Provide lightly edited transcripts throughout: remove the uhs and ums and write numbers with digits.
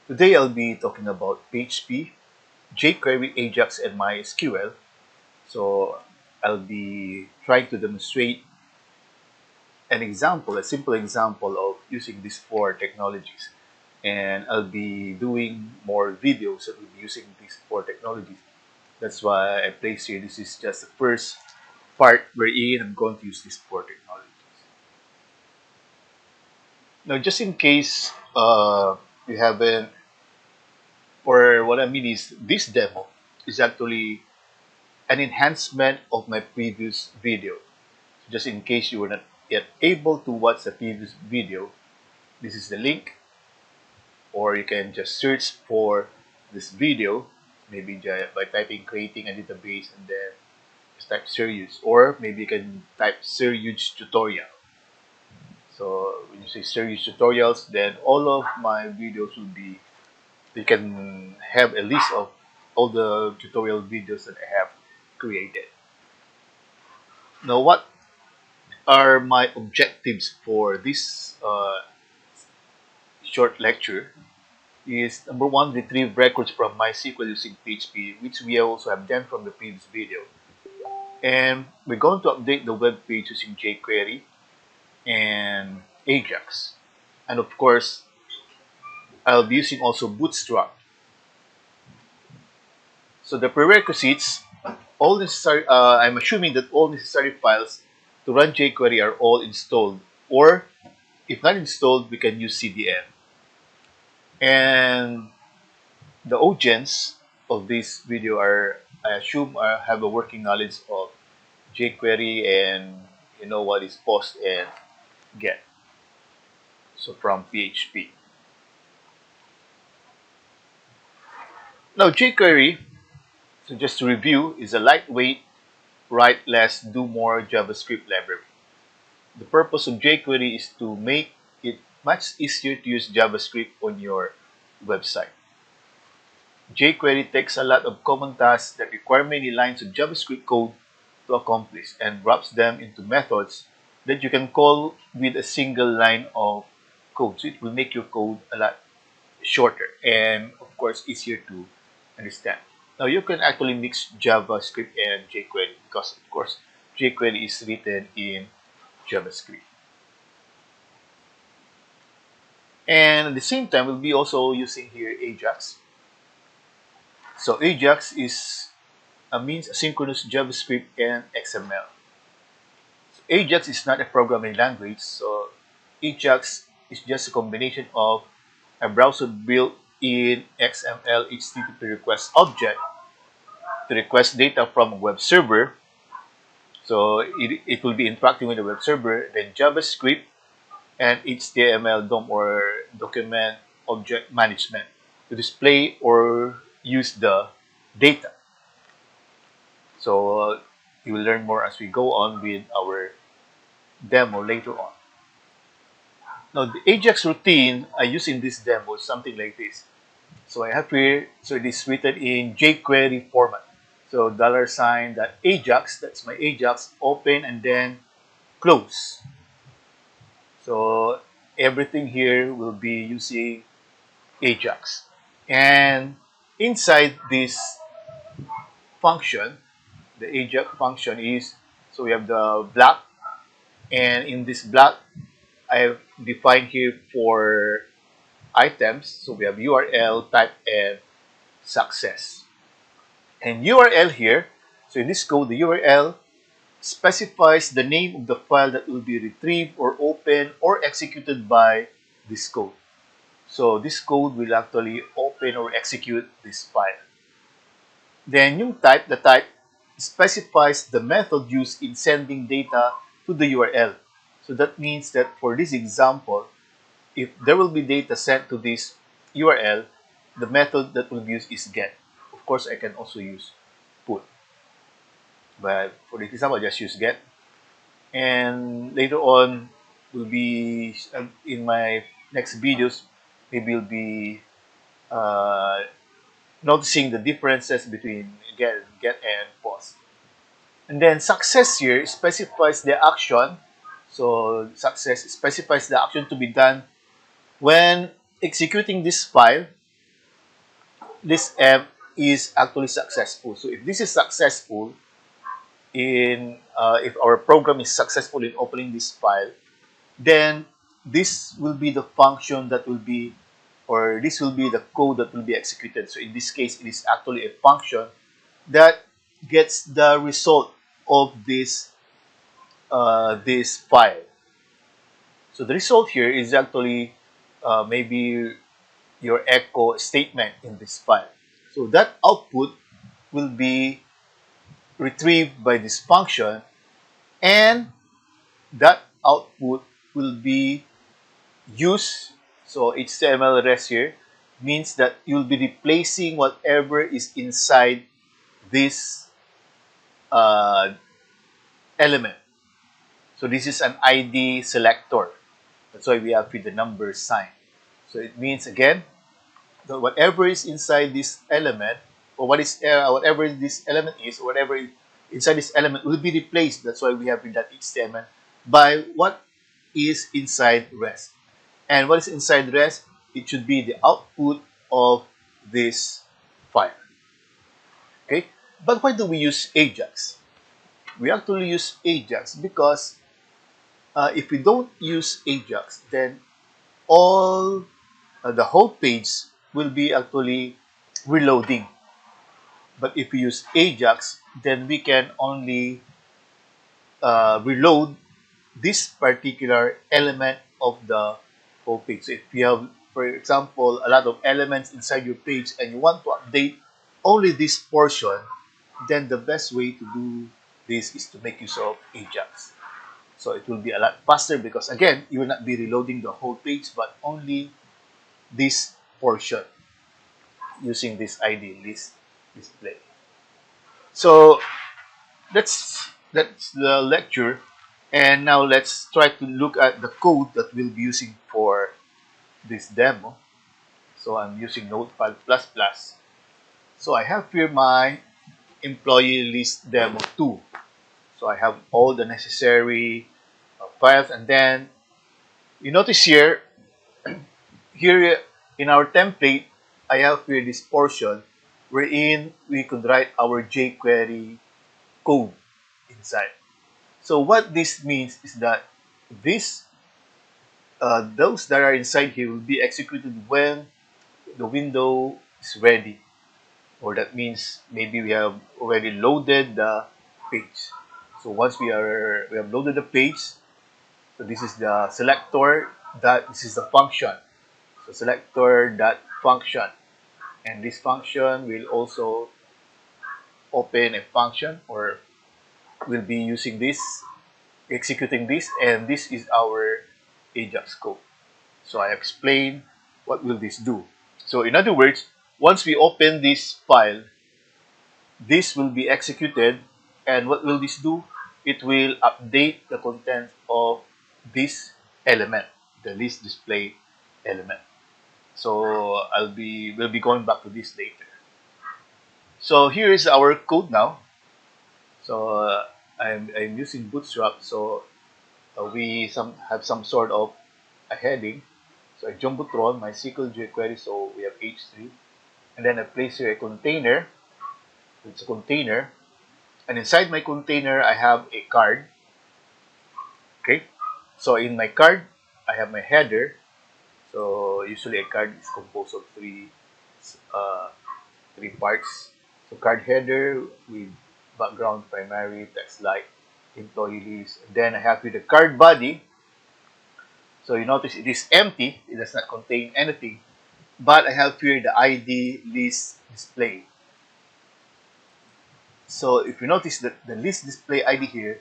Today I'll be talking about PHP, jQuery, AJAX, and MySQL. So I'll be trying to demonstrate an example, a simple example of using these four technologies. And I'll be doing more videos that will be using these four technologies. That's why I placed here. This is just the first part wherein I'm going to use these four technologies. Now, just in case you haven't, or what I mean is this demo is actually an enhancement of my previous video. Just in case you were not yet able to watch the previous video, this is the link, or you can just search for this video, maybe by typing creating a database and then just type Eudz, or maybe you can type Eudz tutorial. So when you say Eudz tutorials, then all of my videos will be, you can have a list of all the tutorial videos that I have created. Now, what are my objectives for this short lecture is number one, retrieve records from MySQL using PHP, which we also have done from the previous video. And we're going to update the web page using jQuery and AJAX. And of course, I'll be using also BOOTSTRAP. So the prerequisites, all necessary, I'm assuming that all necessary files to run jQuery are all installed, or if not installed, we can use CDN. And the audience of this video are, I assume, have a working knowledge of jQuery and you know what is post and get. So from PHP. Now jQuery, so just to review, is a lightweight, write less, do more JavaScript library. The purpose of jQuery is to make it much easier to use JavaScript on your website. jQuery takes a lot of common tasks that require many lines of JavaScript code to accomplish and wraps them into methods that you can call with a single line of code. So it will make your code a lot shorter and, of course, easier to understand. Now, you can actually mix JavaScript and jQuery because, of course, jQuery is written in JavaScript. And at the same time, we'll be also using here AJAX. So AJAX means asynchronous JavaScript and XML. So AJAX is not a programming language, so AJAX is just a combination of a browser built-in XML HTTP request object to request data from a web server. So it will be interacting with the web server, then JavaScript and HTML DOM or document object management to display or use the data. So you will learn more as we go on with our demo later on. Now the AJAX routine I use in this demo is something like this. So I have here, so it is written in jQuery format. So $AJAX, that's my AJAX, open and then close. So everything here will be using AJAX. And inside this function, the AJAX function is, so we have the block, and in this block, I have defined here for items. So we have URL, type, and success. And URL here, so in this code, the URL specifies the name of the file that will be retrieved or opened or executed by this code. So this code will actually open or execute this file. Then yung type, the type specifies the method used in sending data to the URL. So that means that for this example, if there will be data sent to this URL, the method that will be used is get. Of course, I can also use put. But for this example, I'll just use get. And later on, will be in my next videos, maybe we'll be noticing the differences between get and post. And then success here specifies the action. So success specifies the action to be done when executing this file this M is actually successful. So if this is successful if our program is successful in opening this file, then this will be the function that will be, or this will be the code that will be executed. So in this case, it is actually a function that gets the result of this file. So the result here is actually maybe your echo statement in this file. So that output will be retrieved by this function, and that output will be used. So HTML rest here means that you'll be replacing whatever is inside this uh, element. So this is an ID selector. That's why we have with the number sign. So it means again that whatever is inside this element, or whatever this element is, or whatever is inside this element will be replaced. That's why we have in that HTML by what is inside rest. And what is inside rest? It should be the output of this file. Okay, but why do we use AJAX? We actually use AJAX because if we don't use AJAX, then all the whole page will be actually reloading. But if we use AJAX, then we can only reload this particular element of the whole page. So if you have, for example, a lot of elements inside your page and you want to update only this portion, then the best way to do this is to make use of AJAX. So it will be a lot faster because, again, you will not be reloading the whole page, but only this portion using this ID list display. So that's the lecture, and now let's try to look at the code that we'll be using for this demo. So I'm using Notepad++. So I have here my employee list demo 2. So I have all the necessary files, and then you notice here in our template, I have here this portion wherein we could write our jQuery code inside. So what this means is that those that are inside here will be executed when the window is ready, or that means maybe we have already loaded the page. So once we have loaded the page, so this is the selector, that this is the function. So selector dot function, and this function will also open a function, or we'll be using this, executing this, and this is our AJAX code. So I explain what will this do. So in other words, once we open this file, this will be executed, and what will this do? It will update the content of this element, the list display element. So we'll be going back to this later. So here is our code now. So I'm using Bootstrap, so we have some sort of a heading. So I Jumbotron, MySQL jQuery, so we have H3. And then I place here a container. It's a container. And inside my container, I have a card. Okay. So in my card, I have my header. So usually a card is composed of three parts. So card header with background, primary, text like, employee list. Then I have with the card body. So you notice it is empty. It does not contain anything. But I have here the ID list display. So if you notice that the list display ID here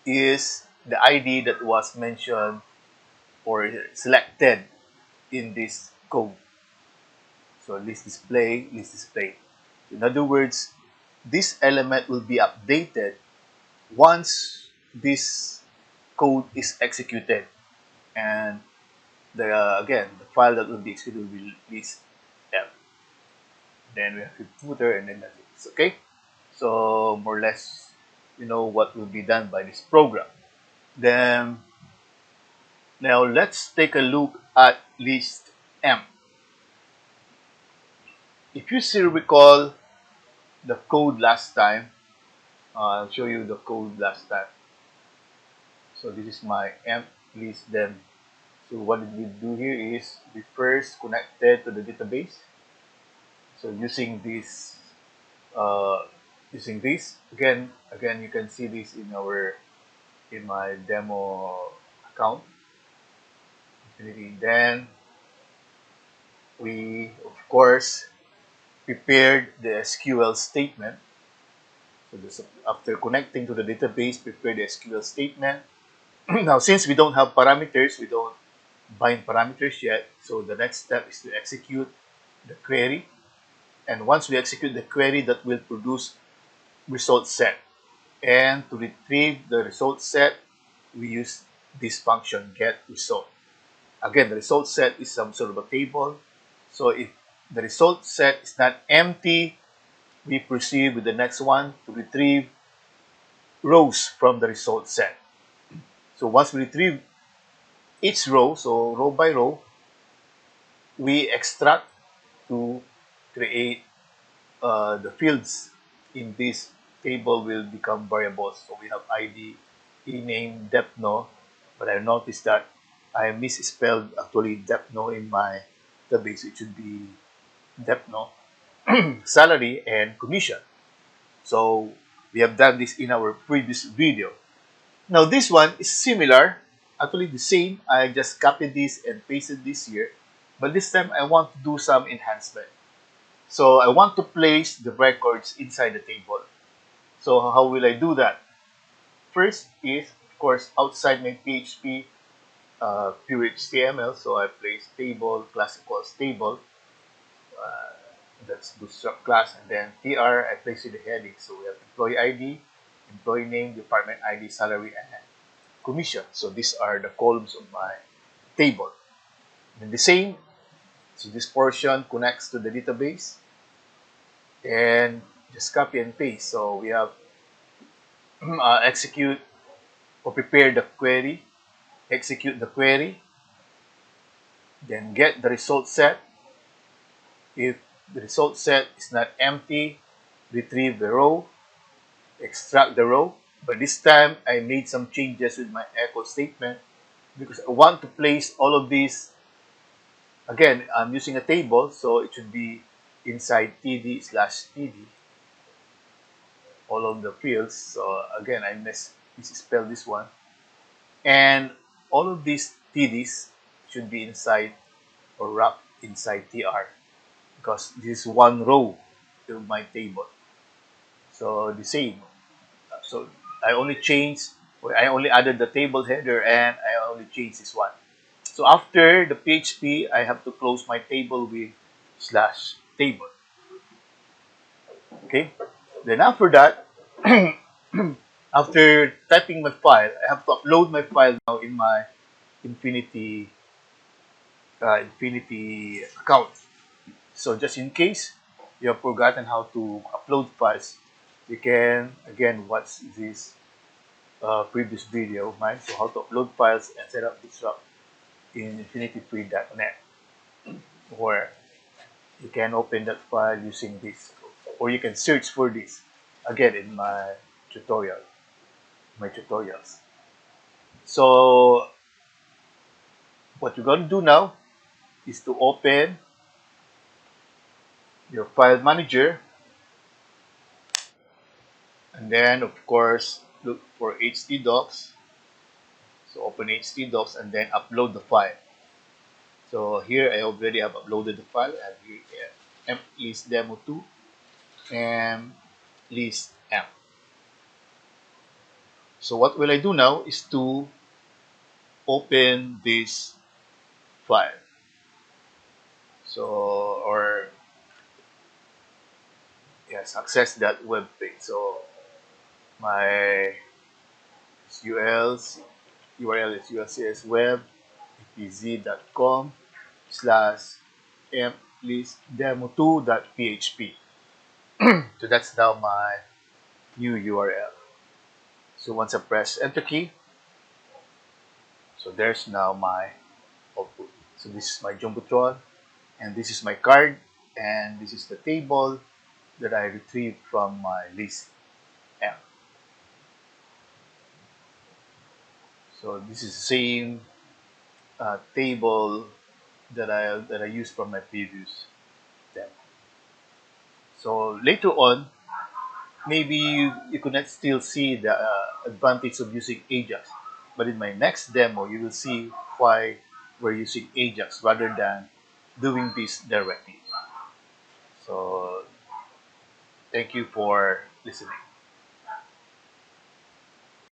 is the ID that was mentioned or selected in this code. So list display, list display. In other words, this element will be updated once this code is executed. And again, the file that will be executed will be list M. Then we have the footer, and then that's it. Okay? So more or less, you know what will be done by this program. Then now let's take a look at list M. If you still recall the code last time, I'll show you the code last time. So this is my emp list dem. So what did we do here is we first connected to the database. So uh, using this again you can see this in my demo account. Then we of course prepared the SQL statement. So this, after connecting to the database, prepare the SQL statement. Now since we don't have parameters, we don't bind parameters yet. So the next step is to execute the query. And once we execute the query, that will produce result set. And to retrieve the result set, we use this function get result. Again, the result set is some sort of a table. So if the result set is not empty, we proceed with the next one to retrieve rows from the result set. So once we retrieve each row, so row by row, we extract to create the fields in this table will become variables. So we have ID, ename, depno, but I noticed that I misspelled actually depno in my database. It should be depno, salary, and commission. So we have done this in our previous video. Now this one is similar, actually the same. I just copied this and pasted this here, but this time I want to do some enhancement. So I want to place the records inside the table. So how will I do that? First is, of course, outside my PHP pure HTML. So I place table, class equals table. That's bootstrap class. And then tr, I place in the heading. So we have employee ID, employee name, department ID, salary, and commission. So these are the columns of my table. And the same, so this portion connects to the database. And just copy and paste. So we have execute or prepare the query, execute the query, then get the result set. If the result set is not empty, retrieve the row, extract the row. But this time I made some changes with my echo statement because I want to place all of these. Again, I'm using a table, so it should be inside td/td, all of the fields. So again, I misspelled this one. And all of these TDs should be inside or wrapped inside TR because this is one row of my table. So the same. So I only changed, or I only added the table header and I only changed this one. So after the PHP, I have to close my table with slash table. Okay. Then after that, after typing my file, I have to upload my file now in my Infinity account. So just in case you have forgotten how to upload files, you can again watch this previous video of mine. So how to upload files and set up BOOTSTRAP in infinityfree.net, or you can open that file using this, or you can search for this again in my tutorials. So what you're going to do now is to open your file manager, and then of course look for htdocs. So open htdocs and then upload the file. So here I already have uploaded the file. I have here emp list demo2 and list emp. So what will I do now is to open this file. So, or yes, access that web page. So my UL's URL is ulcsweb pz.com slash emplistdemo2.php. So that's now my new URL. So once I press enter key, so there's now my output. So this is my Jumbotron and this is my card, and this is the table that I retrieved from my list M. So this is the same table that I used from my previous demo. So later on, maybe you could not still see the advantage of using Ajax, but in my next demo, you will see why we're using Ajax rather than doing this directly. So thank you for listening.